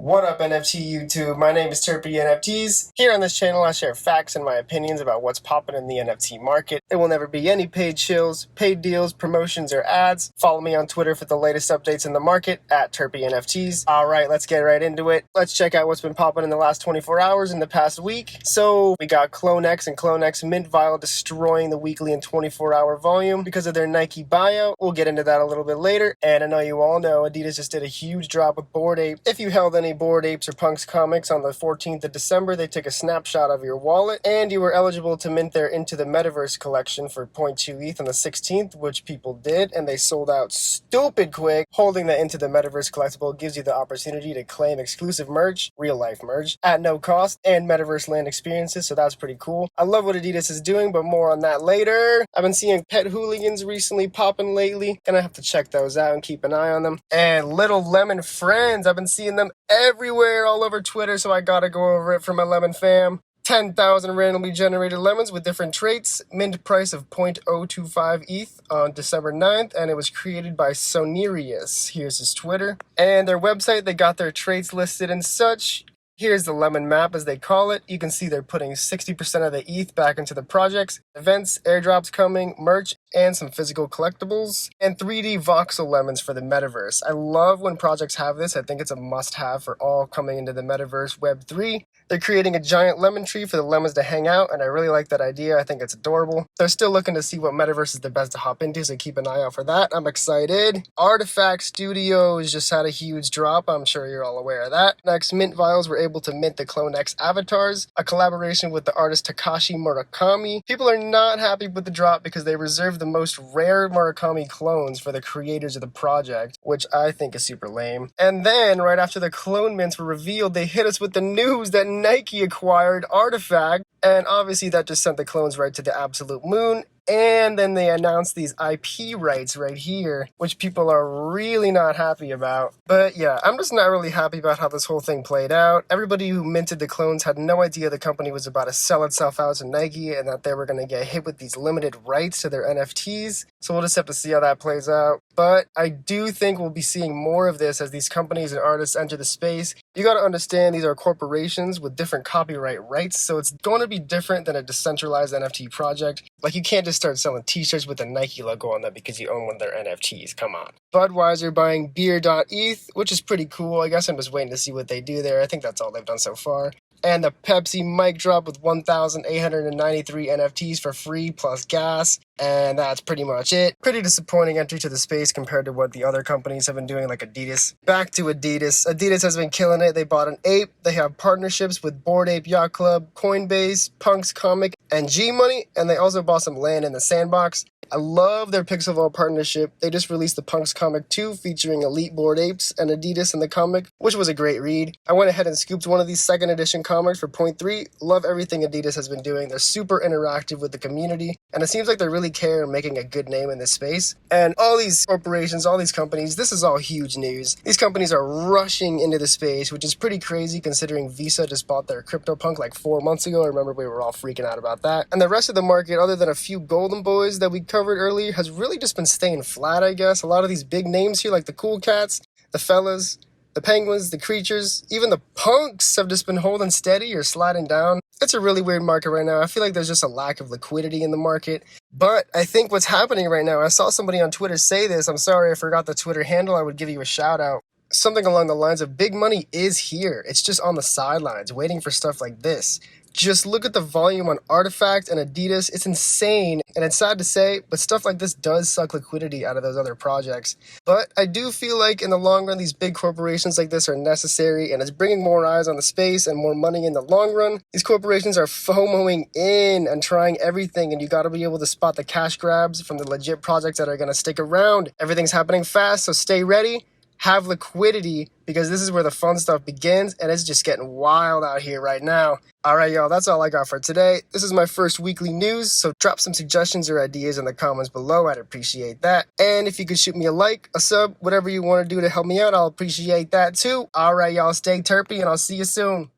What up, NFT YouTube? My name is Terpy NFTs. Here on this channel, I share facts and my opinions about what's popping in the NFT market. There will never be any paid shills, paid deals, promotions, or ads. Follow me on Twitter for the latest updates in the market at Terpy NFTs. All right, let's get right into it. Let's check out what's been popping in the last 24 hours in the past week. So we got CloneX and CloneX Mint Vial destroying the weekly and 24-hour volume because of their Nike buyout. We'll get into that a little bit later. And I know you all know Adidas just did a huge drop with Bored Ape. If you held any Bored Apes or Punks comics on the 14th of December, they took a snapshot of your wallet, and you were eligible to mint their Into the Metaverse collection for 0.2 ETH on the 16th, which people did, and they sold out stupid quick. Holding the Into the Metaverse collectible gives you the opportunity to claim exclusive merch, real-life merch, at no cost, and Metaverse land experiences, so that's pretty cool. I love what Adidas is doing, but more on that later. I've been seeing Pet Hooligans recently popping lately. Gonna have to check those out and keep an eye on them. And Little Lemon Friends, I've been seeing them everywhere all over Twitter, so I gotta go over it for my lemon fam. 10,000 randomly generated lemons with different traits, mint price of 0.025 ETH on December 9th, and it was created by Sonerius. Here's his Twitter. And their website, they got their traits listed and such. Here's the lemon map, as they call it. You can see they're putting 60% of the ETH back into the projects, events, airdrops coming, merch, and some physical collectibles, and 3D voxel lemons for the metaverse. I love when projects have this. I think it's a must-have for all coming into the metaverse Web3. They're creating a giant lemon tree for the lemons to hang out, and I really like that idea. I think it's adorable. They're still looking to see what metaverse is the best to hop into, so keep an eye out for that. I'm excited. Artifact Studios just had a huge drop. I'm sure you're all aware of that. Next, Mint Vials were able to mint the CloneX avatars, a collaboration with the artist Takashi Murakami. People are not happy with the drop because they reserved the most rare Murakami clones for the creators of the project, which I think is super lame. And then, right after the clone mints were revealed, they hit us with the news that Nike acquired Artifact, and obviously that just sent the clones right to the absolute moon. And then they announced these IP rights right here, which people are really not happy about. But yeah, I'm just not really happy about how this whole thing played out. Everybody who minted the clones had no idea the company was about to sell itself out to Nike and that they were going to get hit with these limited rights to their NFTs. So we'll just have to see how that plays out. But I do think we'll be seeing more of this as these companies and artists enter the space. You got to understand these are corporations with different copyright rights, so it's going to be different than a decentralized NFT project. Like, you can't just start selling t-shirts with a Nike logo on them because you own one of their NFTs. Come on. Budweiser buying beer.eth, which is pretty cool. I guess I'm just waiting to see what they do there. I think that's all they've done so far. And the Pepsi mic drop with 1,893 NFTs for free plus gas. And that's pretty much it. Pretty disappointing entry to the space compared to what the other companies have been doing, like Adidas. Back to Adidas. Adidas has been killing it. They bought an ape. They have partnerships with Bored Ape Yacht Club, Coinbase, Punks Comic, and G-Money. And they also bought some land in the Sandbox. I love their Pixelval partnership. They just released the Punks comic 2 featuring Elite Bored Apes and Adidas in the comic, which was a great read. I went ahead and scooped one of these second edition comics for 0.3. Love everything Adidas has been doing. They're super interactive with the community, and it seems like they really care in making a good name in this space. And all these corporations, all these companies, this is all huge news. These companies are rushing into the space, which is pretty crazy considering Visa just bought their CryptoPunk like 4 months ago. I remember we were all freaking out about that. And the rest of the market, other than a few golden boys that we covered earlier, has really just been staying flat, I guess. A lot of these big names here, like the Cool Cats, the Fellas, the Penguins, the Creatures, even the Punks have just been holding steady or sliding down. It's a really weird market right now. I feel like there's just a lack of liquidity in the market. But I think what's happening right now, I saw somebody on Twitter say this. I'm sorry I forgot the Twitter handle. I would give you a shout out. Something along the lines of big money is here. It's just on the sidelines waiting for stuff like this. Just look at the volume on Artifact and Adidas. It's insane, and it's sad to say, but stuff like this does suck liquidity out of those other projects. But I do feel like in the long run, these big corporations like this are necessary, and it's bringing more eyes on the space and more money in the long run. These corporations are FOMOing in and trying everything, and you got to be able to spot the cash grabs from the legit projects that are going to stick around. Everything's happening fast, so stay ready. Have liquidity, because this is where the fun stuff begins, and it's just getting wild out here right now. All right, y'all, that's all I got for today. This is my first weekly news, so drop some suggestions or ideas in the comments below. I'd appreciate that. And if you could shoot me a like, a sub, whatever you want to do to help me out, I'll appreciate that too. All right, y'all, stay terpy, and I'll see you soon.